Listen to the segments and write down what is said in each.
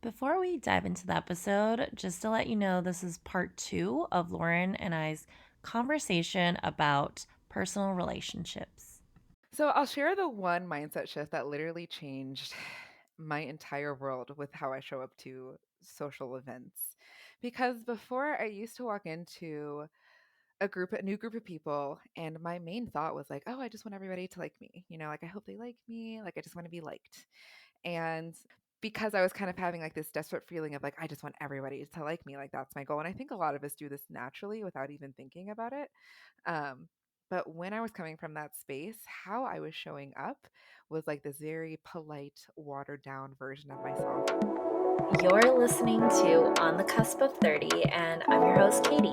Before we dive into the episode, just to let you know, this is part two of Lauren and I's conversation about personal relationships. So I'll share the one mindset shift that literally changed my entire world with how I show up to social events. Because before I used to walk into a new group of people, and my main thought was like, oh, I just want everybody to like me. Like I hope they like me. Like I just want to be liked. And because I was kind of having like this desperate feeling of like, I just want everybody to like me. Like that's my goal. And I think a lot of us do this naturally without even thinking about it. Um, but when I was coming from that space, how I was showing up was like this very polite, watered down version of myself. You're listening to On the Cusp of 30, and I'm your host, Katie.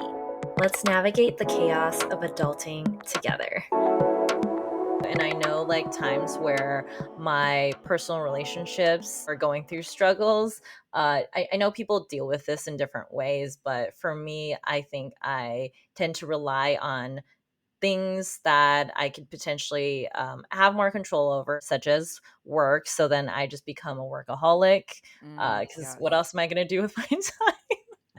Let's navigate the chaos of adulting together. And I know like times where my personal relationships are going through struggles. I know people deal with this in different ways, but for me, I think I tend to rely on things that I could potentially have more control over, such as work. So then I just become a workaholic because Yes, what else am I going to do with my time?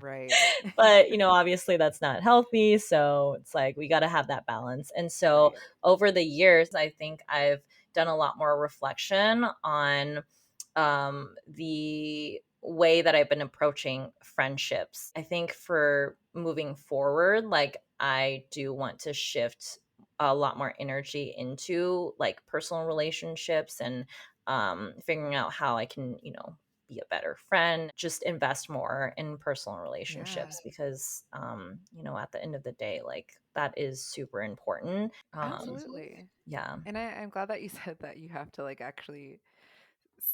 right. But obviously that's not healthy, so it's like we got to have that balance. And so Right. over the years I think I've done a lot more reflection on the way that I've been approaching friendships. I think for moving forward, like I do want to shift a lot more energy into like personal relationships and figuring out how I can be a better friend, just invest more in personal Yeah, relationships because, at the end of the day, like that is super important. absolutely. Yeah. And I'm glad that you said that you have to like actually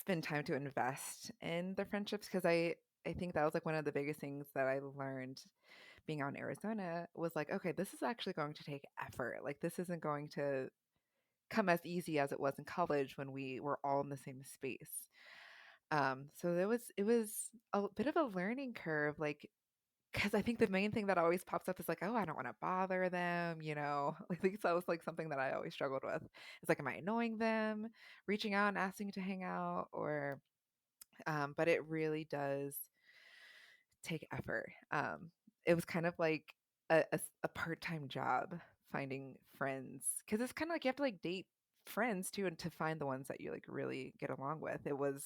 spend time to invest in the friendships because I think that was like one of the biggest things that I learned being out in Arizona was like, okay, this is actually going to take effort. Like this isn't going to come as easy as it was in college when we were all in the same space. So it was a bit of a learning curve, like because I think the main thing that always pops up is like, oh, I don't want to bother them. I think that was like something that I always struggled with. It's like, am I annoying them, reaching out and asking to hang out, or but it really does take effort. It was kind of like a part-time job finding friends because it's kind of like you have to like date friends too and to find the ones that you like really get along with. It was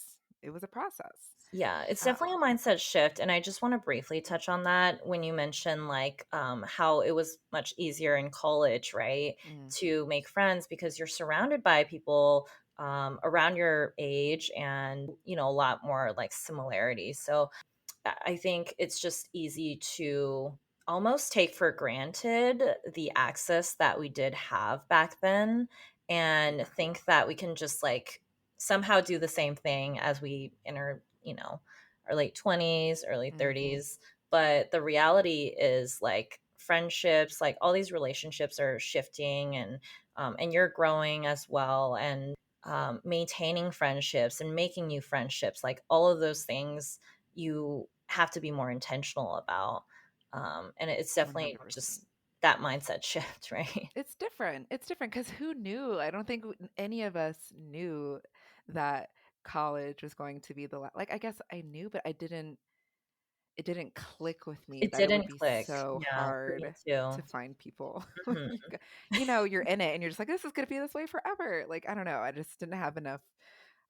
a process. Yeah, it's Uh, definitely a mindset shift. And I just want to briefly touch on that when you mentioned like how it was much easier in college, right? mm, To make friends because you're surrounded by people around your age and, a lot more like similarities. So I think it's just easy to almost take for granted the access that we did have back then and yeah. think that we can just like somehow do the same thing as we enter, our late 20s, early Hmm. 30s. But the reality is like friendships, like all these relationships are shifting and you're growing as well. And maintaining friendships and making new friendships, like all of those things you have to be more intentional about. And it's definitely 100%. just that mindset shift, right? It's different. It's different because who knew? I don't think any of us knew that college was going to be like I guess I knew, but I didn't it didn't click with me It that it would didn't be click. so Yeah, for me hard too. to find people. When Mhm. you're in it and you're just like, this is going to be this way forever. Like, I don't know. I just didn't have enough.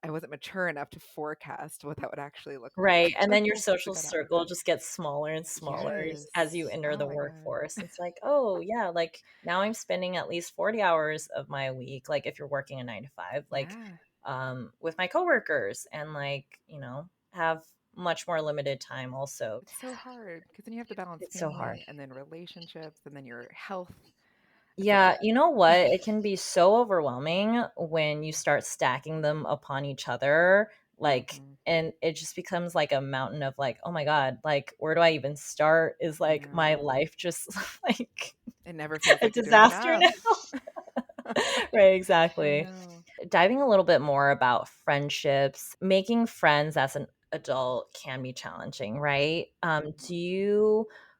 I wasn't mature enough to forecast what that would actually look Right. like And then your once it social got out. circle just gets smaller and smaller as you Yes. enter Oh the my God. workforce. It's like, oh, yeah, like now I'm spending at least 40 hours of my week, like if you're working a 9 to 5, like Yeah. with my coworkers and like, have much more limited time also. It's so hard because then you have to balance It's so hard. family and then relationships and then your health. It's a Yeah, lot. you know what? It can be so overwhelming when you start stacking them upon each other, like, Hmm. and it just becomes like a mountain of like, oh my God, like, where do I even start? Is I like my know. life just like It never feels a like you're doing disaster now? enough. Right, I exactly. know. Diving a little bit more about friendships, making friends as an adult can be challenging, right?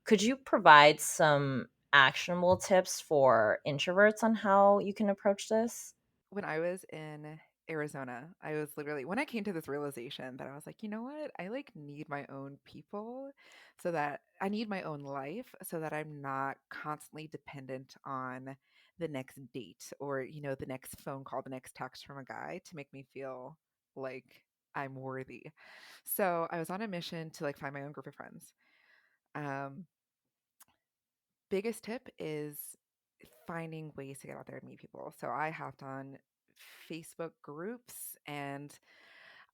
Could you provide some actionable tips for introverts on how you can approach this? When I was in Arizona. I was literally when I came to this realization that I was like, you know what? I like need my own people so that I need my own life so that I'm not constantly dependent on the next date or, the next phone call, the next text from a guy to make me feel like I'm worthy. So I was on a mission to like find my own group of friends. Um, Biggest tip is finding ways to get out there and meet people. So I hopped on Facebook groups and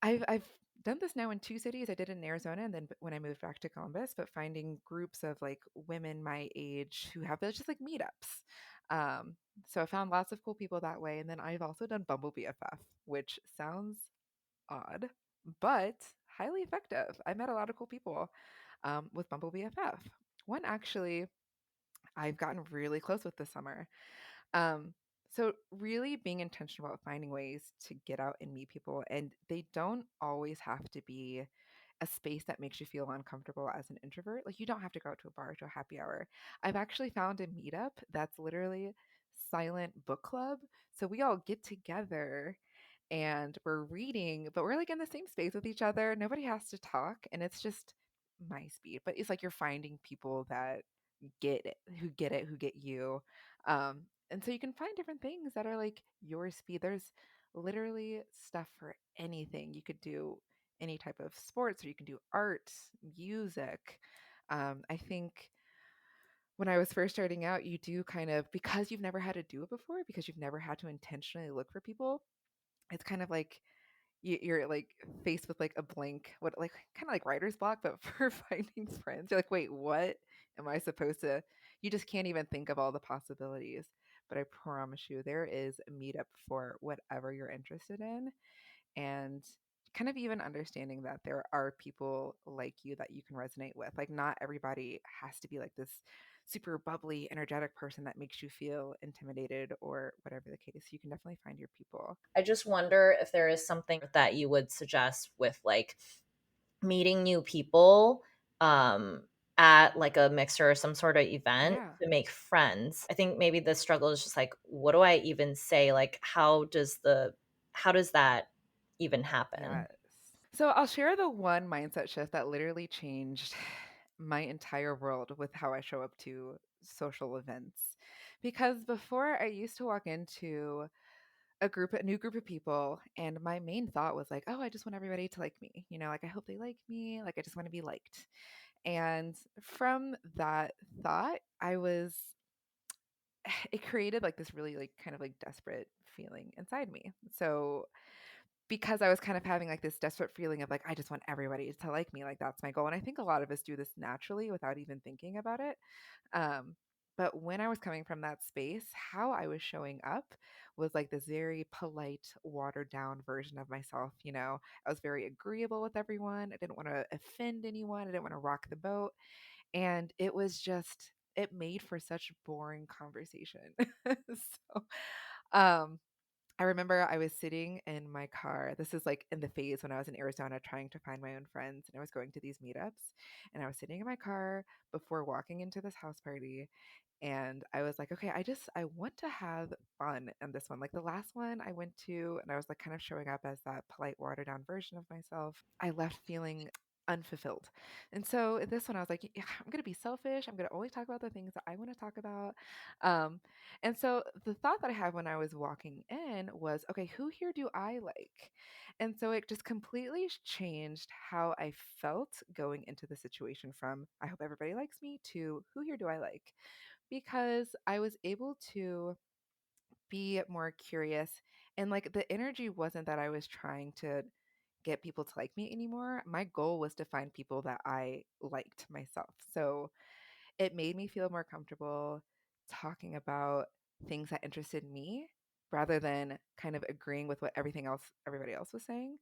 I've done this now in two cities. I did it in Arizona and then when I moved back to Columbus, but finding groups of like women my age who have those just like meetups. So I found lots of cool people that way. And then I've also done Bumble BFF, which sounds odd, but highly effective. I met a lot of cool people with Bumble BFF. One actually I've gotten really close with this summer. Um, so really being intentional about finding ways to get out and meet people, and they don't always have to be a space that makes you feel uncomfortable as an introvert. Like you don't have to go out to a bar to a happy hour. I've actually found a meetup that's literally silent book club. So we all get together and we're reading, but we're like in the same space with each other. Nobody has to talk, and it's just my speed. But it's like you're finding people that get it, who get you. And so you can find different things that are like your speed. There's literally stuff for anything. You could do any type of sports, or you can do art, music. I think when I was first starting out, you do kind of because you've never had to do it before, because you've never had to intentionally look for people. It's kind of like you're like faced with like a blank, what like kind of like writer's block, but for finding friends. You're like, wait, what am I supposed to? You just can't even think of all the possibilities. But I promise you, there is a meetup for whatever you're interested in, and kind of even understanding that there are people like you that you can resonate with. Like, not everybody has to be like this super bubbly, energetic person that makes you feel intimidated or whatever the case. You can definitely find your people. I just wonder if there is something that you would suggest with like meeting new people um at like a mixer or some sort of event Yeah. to make friends. I think maybe the struggle is just like, what do I even say? Like how does that even happen? Yes. So I'll share the one mindset shift that literally changed my entire world with how I show up to social events. Because before I used to walk into a new group of people, and my main thought was like, oh, I just want everybody to like me. Like I hope they like me. Like I just want to be liked. And from that thought, it created like this really like kind of like desperate feeling inside me. So because I was kind of having like this desperate feeling of like, I just want everybody to like me. Like that's my goal. And I think a lot of us do this naturally without even thinking about it. Um, but when I was coming from that space, how I was showing up was like this very polite, watered down version of myself. I was very agreeable with everyone. I didn't want to offend anyone. I didn't want to rock the boat. And it made for such boring conversation. So, um, I remember I was sitting in my car. This is like in the phase when I was in Arizona trying to find my own friends, and I was going to these meetups. And I was sitting in my car before walking into this house party. And I was like, okay, I want to have fun in this one. Like the last one I went to, and I was like kind of showing up as that polite, watered down version of myself. I left feeling unfulfilled. And so this one, I was like, "Yeah, I'm going to be selfish. I'm going to only talk about the things that I want to talk about." Um, and so the thought that I had when I was walking in was, okay, who here do I like? And so it just completely changed how I felt going into the situation from, I hope everybody likes me, to who here do I like? Because I was able to be more curious, and like the energy wasn't that I was trying to get people to like me anymore. My goal was to find people that I liked myself. So it made me feel more comfortable talking about things that interested me rather than kind of agreeing with what everybody else was saying.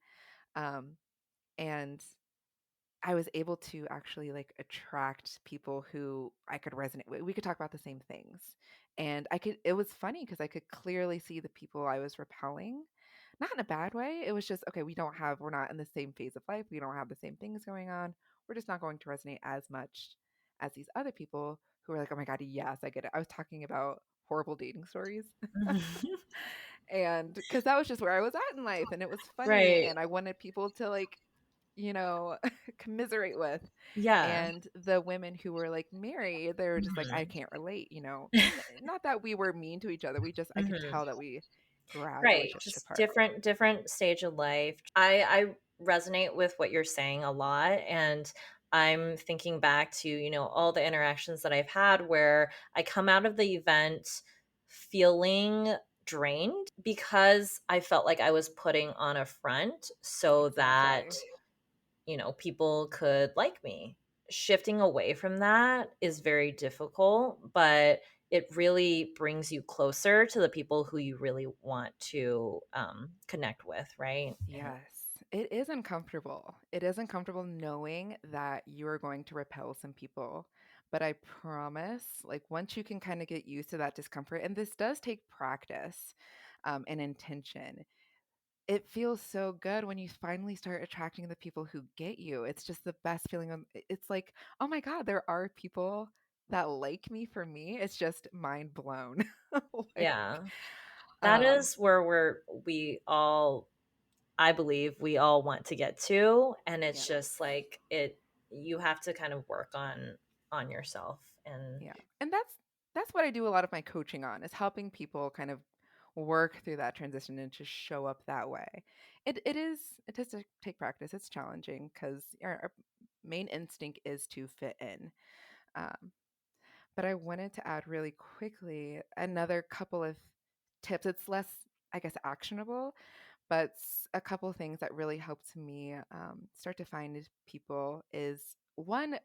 Um, and I was able to actually like attract people who I could resonate with. We could talk about the same things. And it was funny because I could clearly see the people I was repelling, not in a bad way. It was just, okay, we're not in the same phase of life. We don't have the same things going on. We're just not going to resonate as much as these other people who were like, oh my God, yes, I get it. I was talking about horrible dating stories. And because that was just where I was at in life, and it was funny, Right. and I wanted people to like, you know, commiserate with. Yeah. And the women who were like married, they were just like, I Mhm. can't relate, you know. And not that we were mean to each other. We just, I could Mhm. tell that we Right, gradually shifted just apart. different stage of life. I resonate with what you're saying a lot, and I'm thinking back to, all the interactions that I've had where I come out of the event feeling drained because I felt like I was putting on a front so that, Exactly. people could like me. Shifting away from that is very difficult, but it really brings you closer to the people who you really want to connect with, right? And Yes, it is uncomfortable. It is uncomfortable knowing that you are going to repel some people. But I promise, like, once you can kind of get used to that discomfort, and this does take practice and intention, it feels so good when you finally start attracting the people who get you. It's just the best feeling. It's like, oh my God, there are people that like me for me. It's just mind blown. Like, yeah, that um, is where we all, I believe we all want to get to, and it's yes. just like you have to kind of work on yourself and Yeah. And that's what I do a lot of my coaching on is helping people kind of work through that transition and to show up that way. It does take practice. It's challenging because our main instinct is to fit in. Um, but I wanted to add really quickly another couple of tips. It's less, I guess, actionable, but a couple of things that really helped me start to find people is one,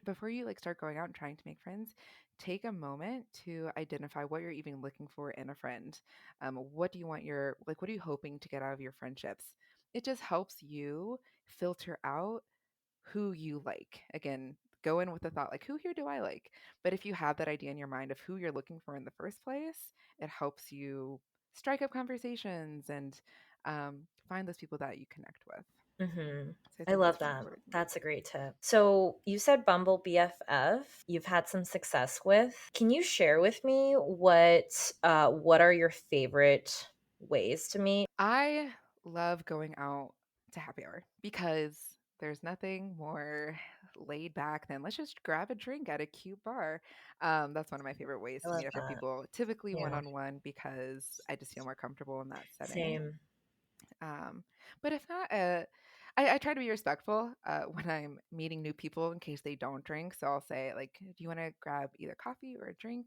before you like start going out and trying to make friends, take a moment to identify what you're even looking for in a friend. What do you want your like? What are you hoping to get out of your friendships? It just helps you filter out who you like. Again, go in with the thought like, who here do I like? But if you have that idea in your mind of who you're looking for in the first place, it helps you strike up conversations and find those people that you connect with. hmm So I I think love that's really that. important. That's a great tip. So you said Bumble BFF you've had some success with. Can you share with me what are your favorite ways to meet? I love going out to happy hour because there's nothing more laid back than let's just grab a drink at a cute bar. That's one of my favorite ways I to love meet up with that. people, typically one Yeah. on one because I just feel more comfortable in that setting. Same. Um, but if not, I try to be respectful when I'm meeting new people in case they don't drink. So I'll say, like, do you want to grab either coffee or a drink?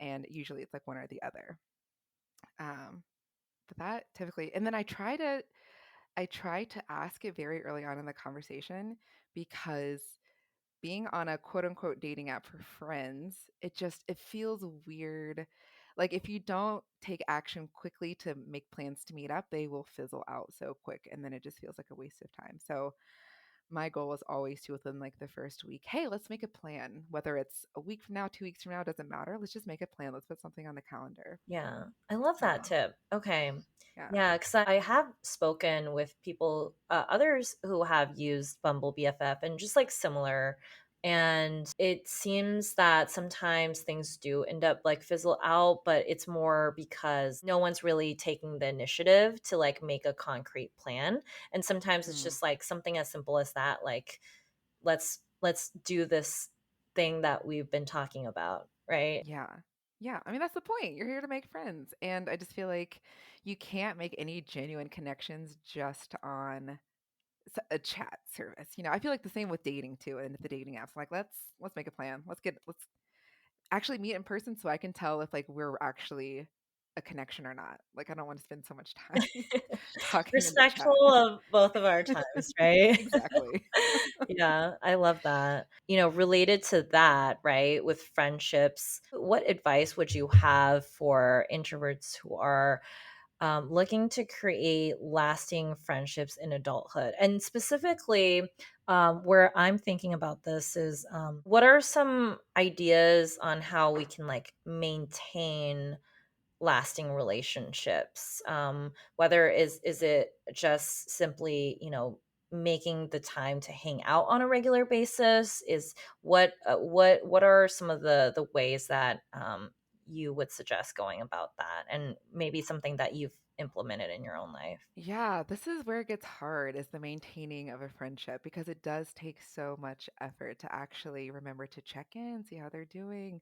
And usually it's like one or the other. Um, but that typically, and then I try to ask it very early on in the conversation because being on a quote unquote dating app for friends, it feels weird. Like if you don't take action quickly to make plans to meet up, they will fizzle out so quick and then it just feels like a waste of time. So my goal is always to within like the first week, hey, let's make a plan. Whether it's a week from now, 2 weeks from now, doesn't matter. Let's just make a plan. Let's put something on the calendar. Yeah, I love that Um, tip. Okay. yeah. Yeah, because I have spoken with people, others who have used Bumble BFF and just like similar. And it seems that sometimes things do end up like fizzle out, but it's more because no one's really taking the initiative to like make a concrete plan. And sometimes it's Mm. just like something as simple as that, like let's do this thing that we've been talking about, right? Yeah. Yeah. I mean, that's the point. You're here to make friends. And I just feel like you can't make any genuine connections just on a chat service. You know, I feel like the same with dating too and the dating apps. Like, let's make a plan. Let's actually meet in person so I can tell if like we're actually a connection or not. Like I don't want to spend so much time talking in the chat. Respectful of both of our times, right? Exactly. Yeah, I love that. Related to that, right, with friendships, what advice would you have for introverts who are looking to create lasting friendships in adulthood? And specifically, where I'm thinking about this is what are some ideas on how we can like maintain lasting relationships, whether is it just simply making the time to hang out on a regular basis, is what are some of the ways that you would suggest going about that, and maybe something that you've implemented in your own life. Yeah, this is where it gets hard is the maintaining of a friendship because it does take so much effort to actually remember to check in, see how they're doing.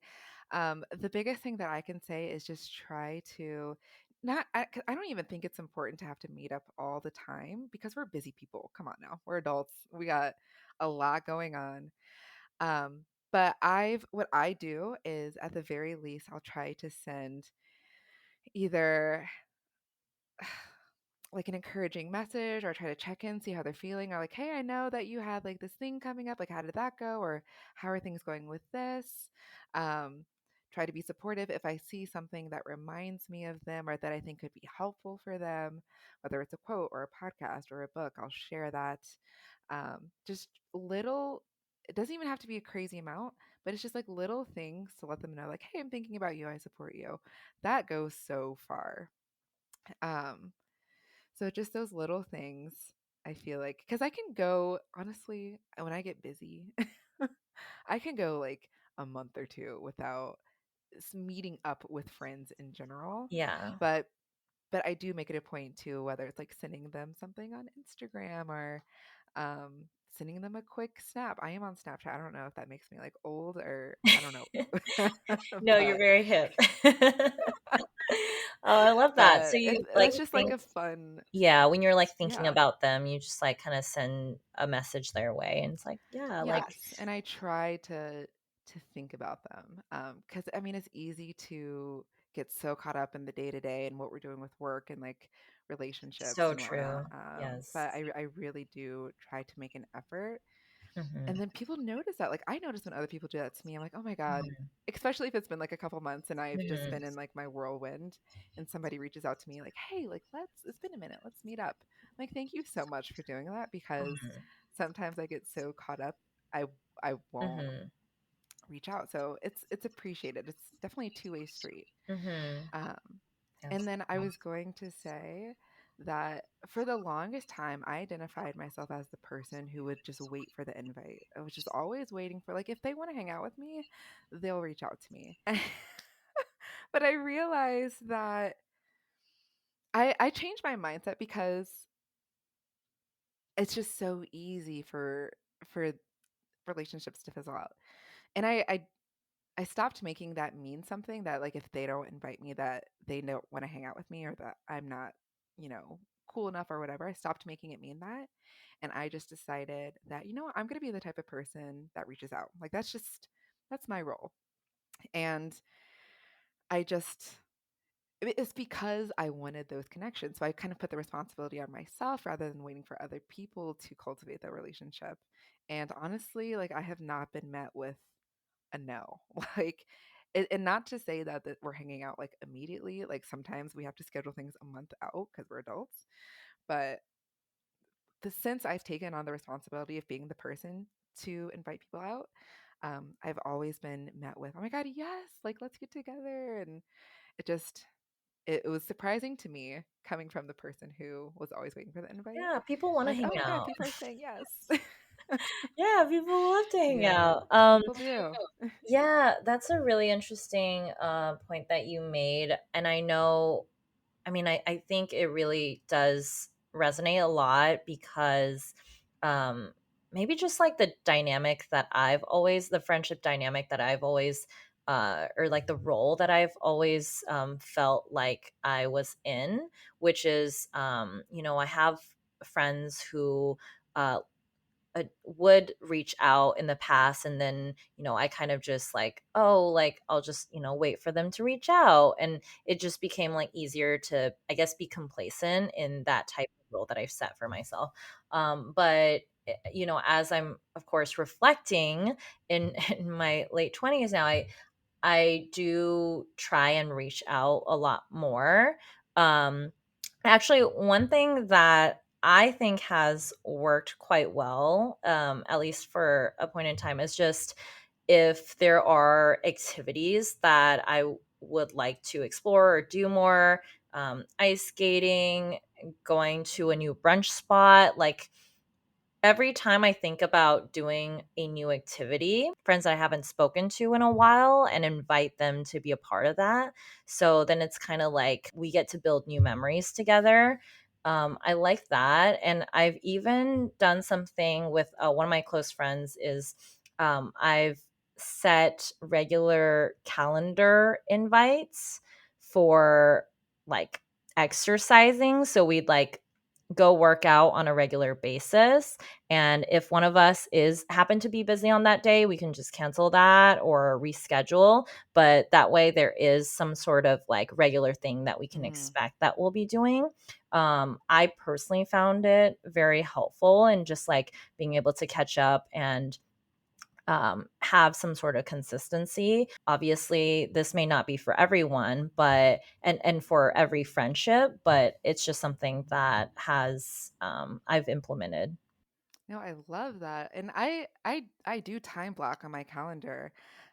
The biggest thing that I can say is just try to not, 'cause I don't even think it's important to have to meet up all the time because we're busy people. Come on now, we're adults. We got a lot going on. But what I do is at the very least, I'll try to send either like an encouraging message or try to check in, see how they're feeling, or like, hey, I know that you had like this thing coming up. Like, how did that go? Or how are things going with this? Um, Try to be supportive if I see something that reminds me of them or that I think could be helpful for them, whether it's a quote or a podcast or a book, I'll share that. Just little, it doesn't even have to be a crazy amount, but it's just like little things to let them know, like, hey, I'm thinking about you. I support you. That goes so far. Um, so just those little things, I feel like, because I can go, honestly, when I get busy, I can go like a month or two without meeting up with friends in general. Yeah. But I do make it a point to whether it's like sending them something on Instagram or sending them a quick snap. I am on Snapchat. I don't know if that makes me like old or I don't know. No, you're but very hip. Oh, I love that. So you like that's just like think, a fun, yeah, when you're like thinking yeah. about them, you just like kind of send a message their way, and it's like, yeah, like, Yes, and I try to think about them, because I mean, it's easy to get so caught up in the day to day and what we're doing with work and like relationships so and whatnot. true. Yes. But I really do try to make an effort, and Hmm. then people notice that. Like I notice when other people do that to me, I'm like, oh my god. Hmm. Especially if it's been like a couple months and I've just Hmm. been in like my whirlwind, and somebody reaches out to me like, hey, like it's been a minute, let's meet up. I'm like, thank you so much for doing that because sometimes I get so caught up I I won't Hmm. reach out. So it's appreciated. It's definitely a two-way street. Hmm. Um, and Yes. then I was going to say that for the longest time, I identified myself as the person who would just wait for the invite. I was just always waiting for like if they want to hang out with me, they'll reach out to me. But I realized that I changed my mindset because it's just so easy for relationships to fizzle out. And I stopped making that mean something that like if they don't invite me that they don't want to hang out with me or that I'm not, you know, cool enough or whatever. I stopped making it mean that. And I just decided that, you know what, I'm going to be the type of person that reaches out. Like that's my role. And I just it's because I wanted those connections. So I kind of put the responsibility on myself rather than waiting for other people to cultivate that relationship. And honestly, like I have not been met with a no. Like, and not to say that we're hanging out like immediately. Like sometimes we have to schedule things a month out because we're adults. But since I've taken on the responsibility of being the person to invite people out, I've always been met with, "Oh my god, yes! Like let's get together." And it just it was surprising to me coming from the person who was always waiting for the invite. Yeah, people want to Like, hang oh my god, out. people are saying yes. Yeah, people love to hang Yeah, out. people do. Yeah, that's a really interesting point that you made. And I know, I mean, I think it really does resonate a lot because um, maybe just like the dynamic that I've always, the friendship dynamic that I've always, or like the role that I've always felt like I was in, which is, I have friends who would reach out in the past, and then I kind of just like, oh, like I'll just wait for them to reach out, and it just became like easier to, I guess, be complacent in that type of role that I've set for myself. But as I'm of course reflecting in in my late 20s now, I do try and reach out a lot more. Um, Actually, one thing that I think has worked quite well, at least for a point in time, is just if there are activities that I would like to explore or do more, ice skating, going to a new brunch spot, like Every time I think about doing a new activity, friends I haven't spoken to in a while and invite them to be a part of that. So then it's kind of like we get to build new memories together. I like that. And I've even done something with one of my close friends is I've set regular calendar invites for like exercising. So we'd like go work out on a regular basis, and if one of us is happen to be busy on that day, we can just cancel that or reschedule, but that way there is some sort of like regular thing that we can Mm. expect that we'll be doing. I personally found it very helpful in just like being able to catch up and have some sort of consistency. Obviously, this may not be for everyone, but and for every friendship, but it's just something that has I've implemented. No, I love that. And I do time block on my calendar.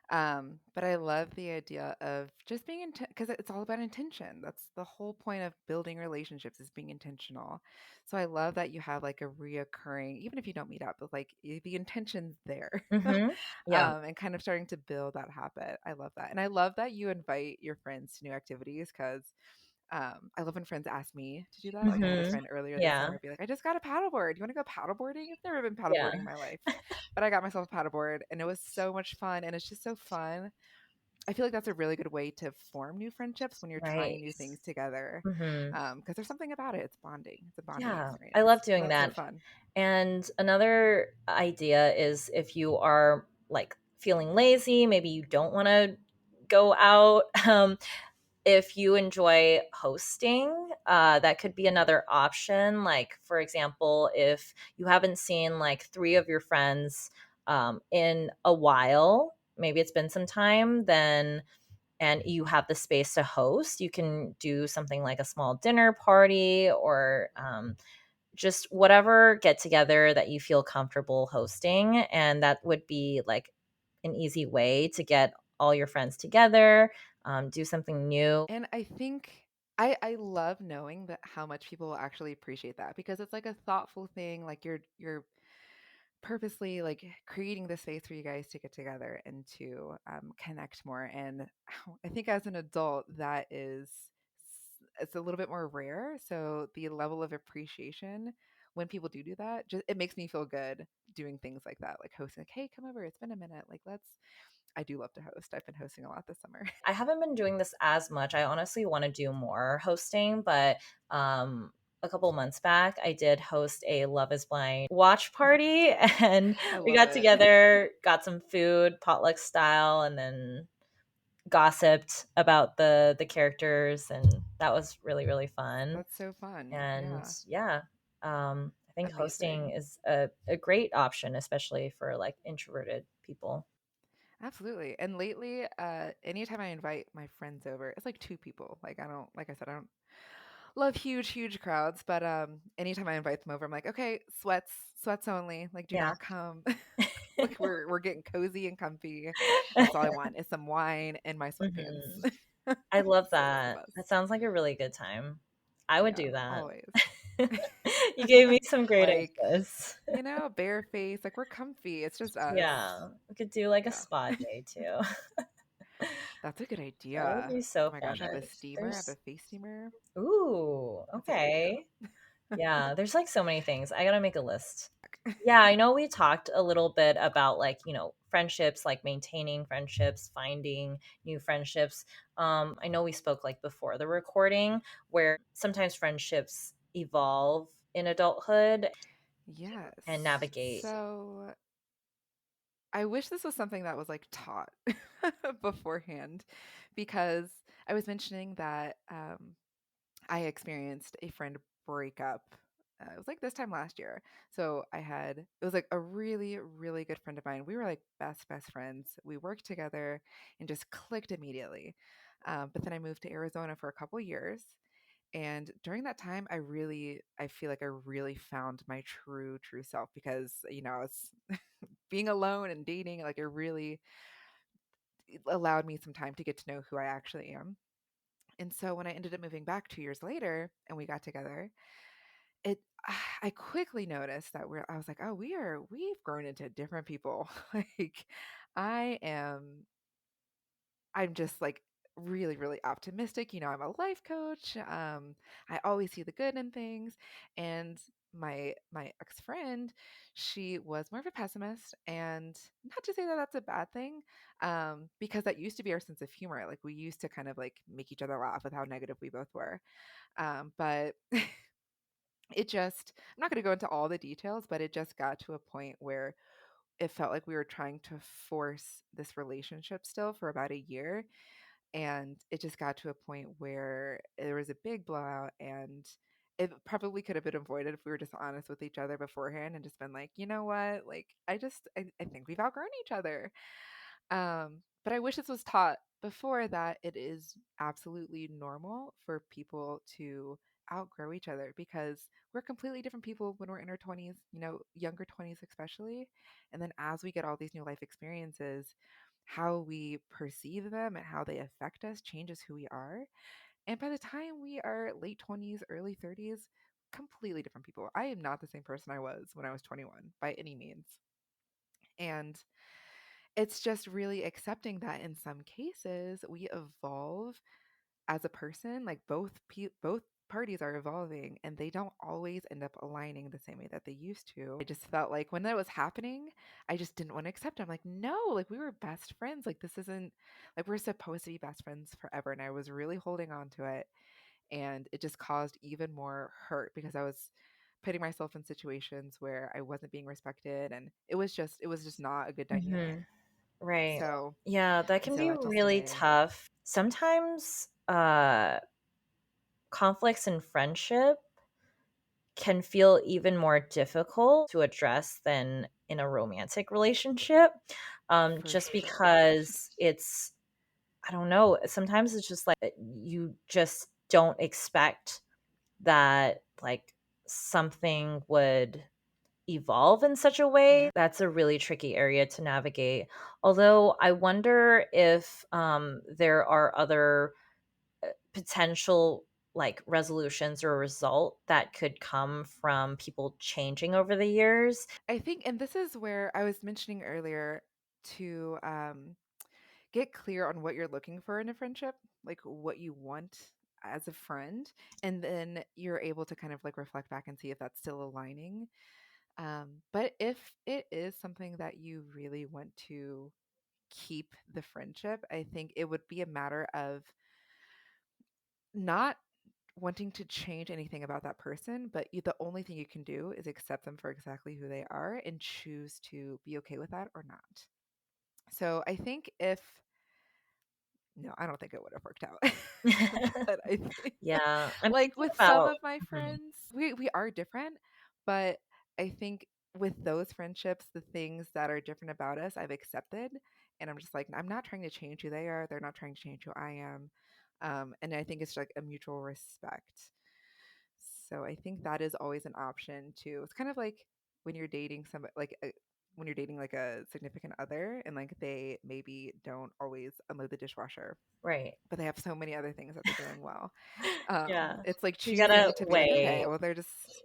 But I love the idea of just being because it's all about intention. That's the whole point of building relationships is being intentional. So I love that you have like a reoccurring, even if you don't meet up, but like the intention's there. Mm-hmm. Yeah. And kind of starting to build that habit. I love that. And I love that you invite your friends to new activities because I love when friends ask me to do that. Like I had a Mm-hmm. friend earlier this Yeah. summer be like, "I just got a paddleboard. You want to go paddleboarding?" I've never been Yeah. paddleboarding in my life, but I got myself a paddleboard, and it was so much fun. And it's just so fun. I feel like that's a really good way to form new friendships when you're Right. trying new things together, Mm-hmm. because there's something about it. It's bonding. It's a bonding Yeah, I experience. love So doing that's so that. fun. And another idea is if you are like feeling lazy, maybe you don't want to go out. If you enjoy hosting, that could be another option. Like, for example, if you haven't seen like three of your friends in a while, maybe it's been some time, then and you have the space to host, you can do something like a small dinner party or just whatever get together that you feel comfortable hosting. And that would be like an easy way to get all your friends together, do something new. And I think I love knowing that how much people will actually appreciate that because it's like a thoughtful thing. Like you're purposely like creating the space for you guys to get together and to connect more. And I think as an adult, that is it's a little bit more rare. So the level of appreciation when people do that, just it makes me feel good doing things like that, like hosting. Like, hey, come over. It's been a minute. Like, let's. I do love to host. I've been hosting a lot this summer. I haven't been doing this as much. I honestly want to do more hosting, but a couple months back, I did host a Love is Blind watch party and I we love got it. together, got some food, potluck style, and then gossiped about the characters, and that was really really fun. That's so fun. And Yeah, yeah, I think hosting amazing. is a great option, especially for like introverted people. Absolutely. And lately, anytime I invite my friends over, it's like two people. Like I don't, like I said, I don't love huge crowds, but anytime I invite them over, I'm like, okay, sweats only. Like do Yeah. not come. Like we're getting cozy and comfy. That's all I want is some wine and my Hmm. sweatpants. I love So it's the that. That best. sounds like a really good time. I would Yeah, do that. always. You gave me some great Like, ideas. bare face, like we're comfy. It's just us. Yeah, we could do like a Yeah. spa day too. That's a good That would idea. be so Oh my fun. gosh, I have a steamer. I have a face steamer. Ooh, That's a good idea. okay. Yeah, there's like so many things. I gotta make a list. Yeah, I know we talked a little bit about like, friendships, like maintaining friendships, finding new friendships. I know we spoke like before the recording where sometimes friendships evolve in adulthood and Yes. navigate. So I wish this was something that was like taught beforehand because I was mentioning that I experienced a friend breakup. It was like this time last year. So it was like a really good friend of mine. We were like best friends. We worked together and just clicked immediately. But then I moved to Arizona for a couple years. And during that time, I feel like I really found my true self because, I was being alone and dating, like it really allowed me some time to get to know who I actually am. And so when I ended up moving back 2 years later and we got together, it I quickly noticed that I was like, "Oh, we've grown into different people." Like I am I'm just like really, really optimistic. I'm a life coach. I always see the good in things. And my ex-friend, she was more of a pessimist, and not to say that that's a bad thing, because that used to be our sense of humor. Like we used to kind of like make each other laugh with how negative we both were. But I'm not going to go into all the details, but it just got to a point where it felt like we were trying to force this relationship still for about a year, and it just got to a point where there was a big blowout, and it probably could have been avoided if we were just honest with each other beforehand and just been like, you know what, like I think we've outgrown each other. But I wish this was taught before, that it is absolutely normal for people to outgrow each other, because we're completely different people when we're in our 20s, younger 20s especially. And then as we get all these new life experiences, how we perceive them and how they affect us changes who we are. And by the time we are late 20s, early 30s, completely different people. I am not the same person I was when I was 21 by any means. And it's just really accepting that in some cases we evolve as a person. Like both parties are evolving, and they don't always end up aligning the same way that they used to. I just felt like when that was happening, I just didn't want to accept it. I'm like, no, like we were best friends. Like this isn't, like we're supposed to be best friends forever. And I was really holding on to it, and it just caused even more hurt because I was putting myself in situations where I wasn't being respected, and it was just not a good dynamic. Mhm. Right. So Yeah, that can so be until really today. tough. Sometimes conflicts in friendship can feel even more difficult to address than in a romantic relationship. For Just sure. because it's, I don't know, sometimes it's just like you just don't expect that like something would evolve in such a Yeah. way. That's a really tricky area to navigate. Although I wonder if there are other potential like resolutions or result that could come from people changing over the years. I think, and this is where I was mentioning earlier, to get clear on what you're looking for in a friendship, like what you want as a friend, and then you're able to kind of like reflect back and see if that's still aligning. But if it is something that you really want to keep the friendship, I think it would be a matter of not wanting to change anything about that person, but the only thing you can do is accept them for exactly who they are and choose to be okay with that or not. So I think if no, I don't think it would have worked out. But I think Yeah, I'm like thinking with some about of my mhm, friends, we are different, but I think with those friendships, the things that are different about us, I've accepted, and I'm just like, I'm not trying to change who they are. They're not trying to change who I am. And I think it's like a mutual respect. So I think that is always an option too. It's kind of like when you're dating somebody, when you're dating like a significant other, and like they maybe don't always unload the dishwasher, right. but they have so many other things that they're doing well. Yeah. It's like You gotta choosing to be like, okay, weigh well,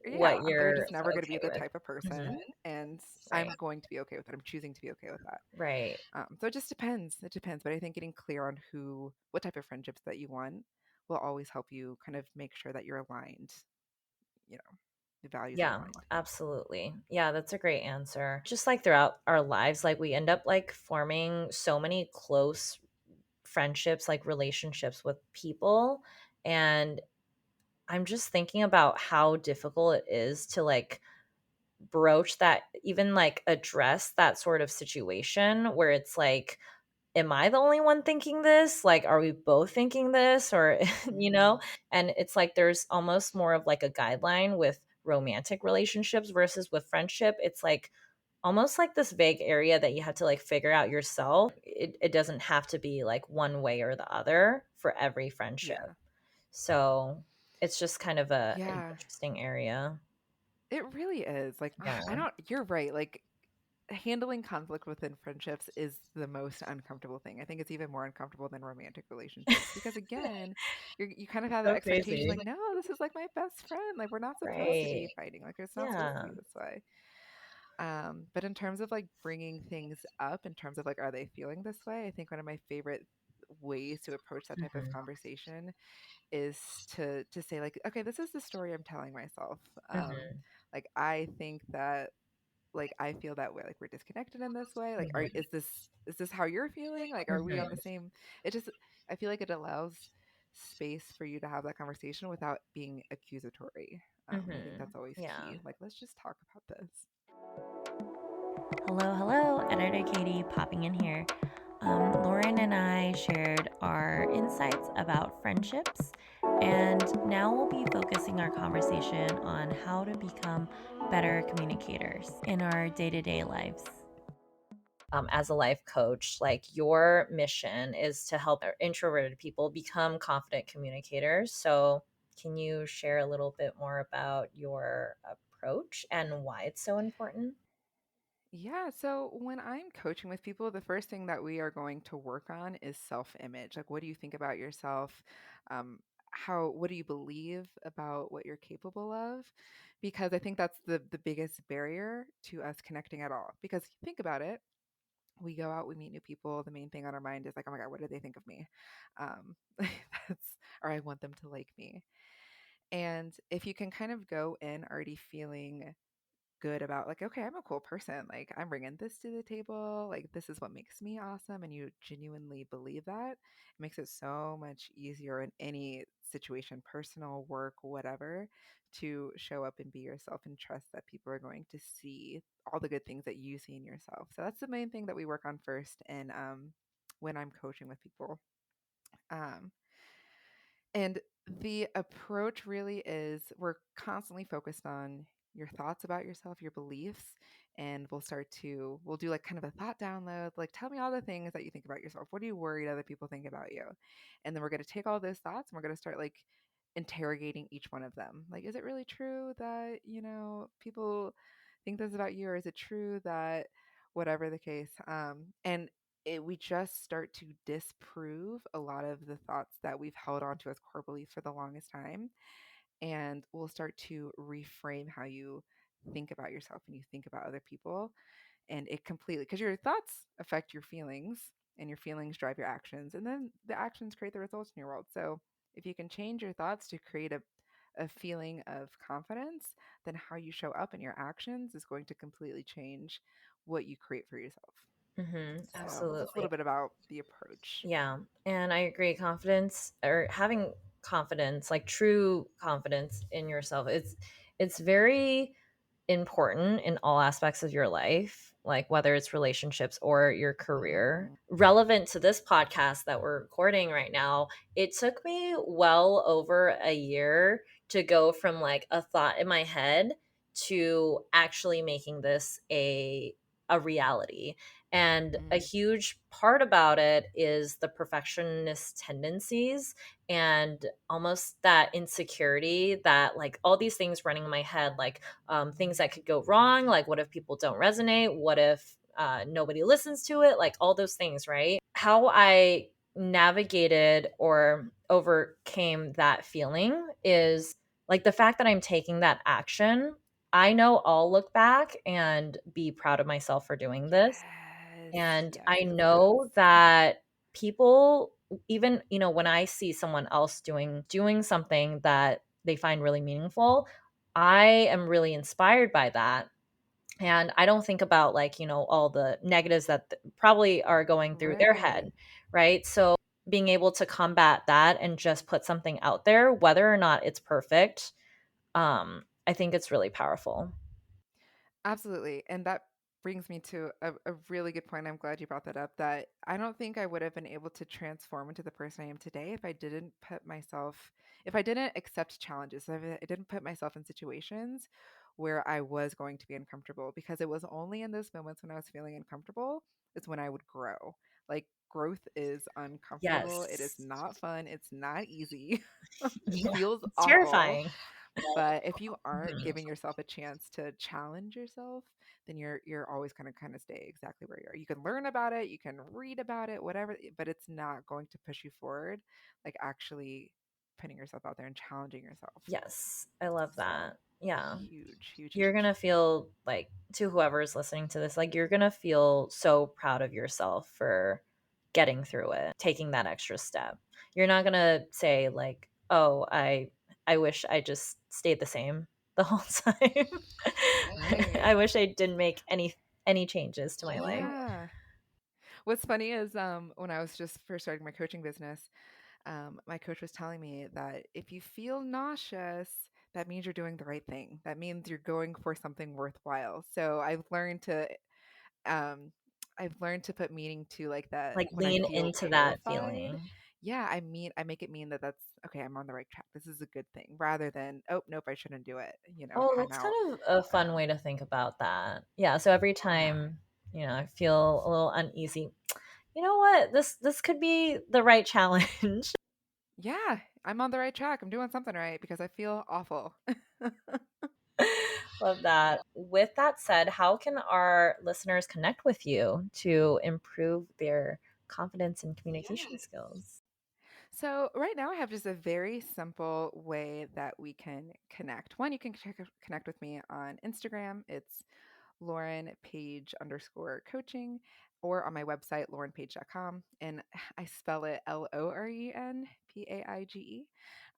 what they're you're just never going to be okay the with. type of Mhm, person, and right. I'm going to be okay with it. I'm choosing to be okay with that. Right. So it just depends. It depends. But I think getting clear on what type of friendships that you want will always help you kind of make sure that you're aligned, you know, the values are Yeah, aligned. absolutely. Yeah, that's a great answer. Just like throughout our lives, like we end up like forming so many close friendships, like relationships with people. And I'm just thinking about how difficult it is to like broach that, even like address that sort of situation where it's like, am I the only one thinking this? Like, are we both thinking this? Or, you Mm, know, and it's like there's almost more of like a guideline with romantic relationships versus with friendship. It's like almost like this vague area that you have to like figure out yourself. It doesn't have to be like one way or the other for every friendship. yeah. So it's just kind of an Yeah. interesting area. It really is. Like, Yeah. I don't, you're right. Like, handling conflict within friendships is the most uncomfortable thing. I think it's even more uncomfortable than romantic relationships because again, you kind of have that So expectation crazy. like, no, this is like my best friend. Like we're not supposed to be Right. fighting. Like it's not supposed to be Yeah. this way. But in terms of like bringing things up, in terms of like, are they feeling this way? I think one of my favorite ways to approach that type of Mhm. conversation is to say like, okay, this is the story I'm telling myself. Mhm. Like I think that like I feel that way, like we're disconnected in this way. Like, are Mhm. is this how you're feeling? Like, are we on the Mhm. same? It just I feel like it allows space for you to have that conversation without being accusatory. I think Mhm. that's always Yeah. key. Like, let's just talk about this. Hello, hello, Editor Katie popping in here. Lauren and I shared our insights about friendships, and now we'll be focusing our conversation on how to become better communicators in our day to day lives. As a life coach, like your mission is to help introverted people become confident communicators. So, can you share a little bit more about your approach and why it's so important? Yeah, so when I'm coaching with people, the first thing that we are going to work on is self-image. Like, what do you think about yourself? Um, what do you believe about what you're capable of? Because I think that's the biggest barrier to us connecting at all. Because think about it, we go out, we meet new people. The main thing on our mind is like, oh my God, what do they think of me? That's, or I want them to like me. And if you can kind of go in already feeling good about like, okay, I'm a cool person, like I'm bringing this to the table, like this is what makes me awesome, and you genuinely believe that, it makes it so much easier in any situation, personal, work, whatever, to show up and be yourself and trust that people are going to see all the good things that you see in yourself. So that's the main thing that we work on first, and when I'm coaching with people. um and the approach really is we're constantly focused on your thoughts about yourself, your beliefs, and we'll do like kind of a thought download, like tell me all the things that you think about yourself. What are you worried other people think about you? And then we're going to take all those thoughts and we're going to start like interrogating each one of them. Like, is it really true that, people think this about you, or is it true that whatever the case? We just start to disprove a lot of the thoughts that we've held on to as core beliefs for the longest time. And we'll start to reframe how you think about yourself and you think about other people. And it completely, because your thoughts affect your feelings and your feelings drive your actions. And then the actions create the results in your world. So if you can change your thoughts to create a feeling of confidence, then how you show up in your actions is going to completely change what you create for yourself. So that's a Absolutely. little bit about the approach. Yeah. And I agree. Confidence or having confidence, like true confidence in yourself, it's very important in all aspects of your life, like whether it's relationships or your career. Hmm. Relevant to this podcast that we're recording right now, it took me well over a year to go from like a thought in my head to actually making this a reality. And a Mm. huge part about it is the perfectionist tendencies and almost that insecurity that like all these things running in my head, like things that could go wrong, like what if people don't resonate, what if nobody listens to it, like all those things, right? How I navigated or overcame that feeling is like the fact that I'm taking that action. I know I'll look back and be proud of myself for doing this. Yes, And yes, I yes, yes. know that people, even, when I see someone else doing something that they find really meaningful, I am really inspired by that. And I don't think about like, all the negatives that probably are going through their Right. head, right? So being able to combat that and just put something out there, whether or not it's perfect, I think it's really powerful. Absolutely. And that brings me to a really good point. I'm glad you brought that up. That I don't think I would have been able to transform into the person I am today if I didn't accept challenges, if I didn't put myself in situations where I was going to be uncomfortable, because it was only in those moments when I was feeling uncomfortable is when I would grow. Like, growth is uncomfortable. It is Yes. not fun. It's not easy. It Yeah. feels It's awful. terrifying. But if you aren't Mhm. giving yourself a chance to challenge yourself, then you're always going to kind of stay exactly where you are. You can learn about it, you can read about it, whatever, but it's not going to push you forward like actually putting yourself out there and challenging yourself. Yes, I love So that. Yeah. huge, huge, huge, You're huge. gonna feel like, to whoever's listening to this, like you're gonna feel so proud of yourself for getting through it, taking that extra step. You're not gonna say like, oh, I wish I just stayed the same the whole time. Right. I wish I didn't make any changes to my life. Yeah. What's funny is when I was just first starting my coaching business, my coach was telling me that if you feel nauseous, that means you're doing the right thing. That means you're going for something worthwhile. So um, I've learned to put meaning to like that Like when I lean feel into that terrified. feeling. Yeah, I make it mean that that's okay. I'm on the right track. This is a good thing, rather than oh nope, I shouldn't do it. Oh, Time that's kind out. of a fun way Um, to think about that. Yeah, so every yeah, time, I feel a little uneasy, you know what? This could be the right challenge. yeah, I'm on the right track. I'm doing something right because I feel awful. Love that. With that said, how can our listeners connect with you to improve their confidence and communication skills? So right now I have just a very simple way that we can connect. One, you can connect with me on Instagram. It's Loren Page underscore coaching, or on my website, lorenpage.com. And I spell it LorenPaige,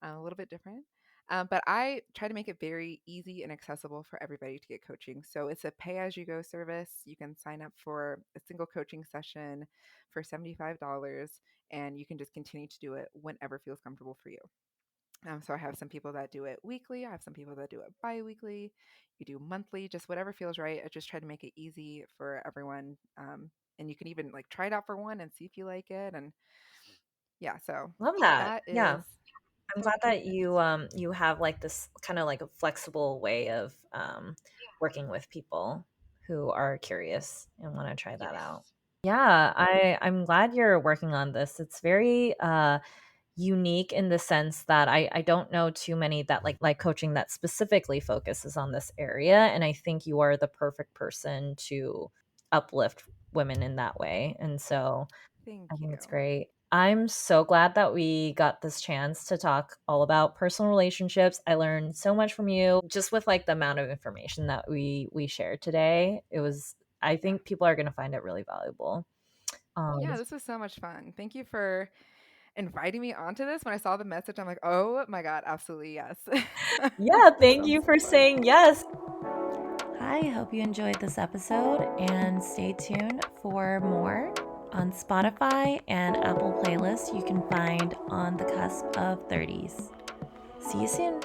a little bit different. But I try to make it very easy and accessible for everybody to get coaching. So it's a pay as you go service. You can sign up for a single coaching session for $75, and you can just continue to do it whenever feels comfortable for you. So I have some people that do it weekly. I have some people that do it bi-weekly. You do monthly, just whatever feels right. I just try to make it easy for everyone. And you can even like try it out for one and see if you like it. And yeah, so Love that. that Yeah. is I'm glad that you have like this kind of like a flexible way of working with people who are curious and want to try that out. yes, Yeah, I'm glad you're working on this. It's very unique in the sense that I don't know too many that like coaching that specifically focuses on this area, and I think you are the perfect person to uplift women in that way. And so thank I think it's you. great. I'm so glad that we got this chance to talk all about personal relationships. I learned so much from you just with like the amount of information that we shared today. I Yeah. think people are going to find it really valuable. Yeah, this was so much fun. Thank you for inviting me onto this. When I saw the message, I'm like, oh my God, absolutely yes. Yeah, This thank sounds you so for fun. saying yes. Hi, hope you enjoyed this episode and stay tuned for more on Spotify and Apple playlists you can find on the cusp of 30s. See you soon.